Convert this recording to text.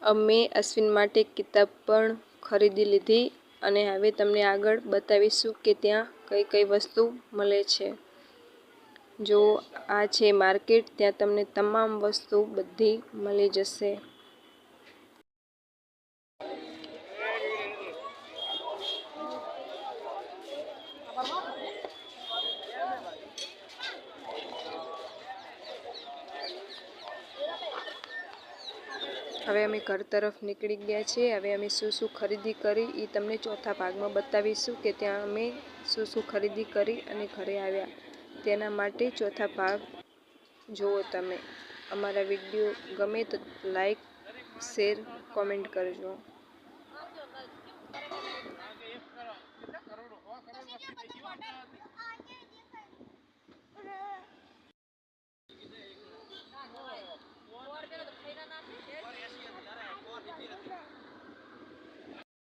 અમે અશ્વિન માટે કિતાબ પણ ખરીદી લીધી અને હવે તમને આગળ બતાવીશું કે ત્યાં કઈ કઈ વસ્તુ મળે છે। જો આ છે માર્કેટ, ત્યાં તમને તમામ વસ્તુ બધી મળી જશે। હવે અમે ઘર તરફ નીકળી ગયા છીએ। હવે અમે શું શું ખરીદી કરી એ તમને ચોથા ભાગમાં બતાવીશું કે ત્યાં અમે શું શું ખરીદી કરી અને ઘરે આવ્યા। તેના માટે ચોથા ભાગ જુઓ તમે। અમારા વિડીયો ગમે તો લાઈક, શેર, કોમેન્ટ કરજો।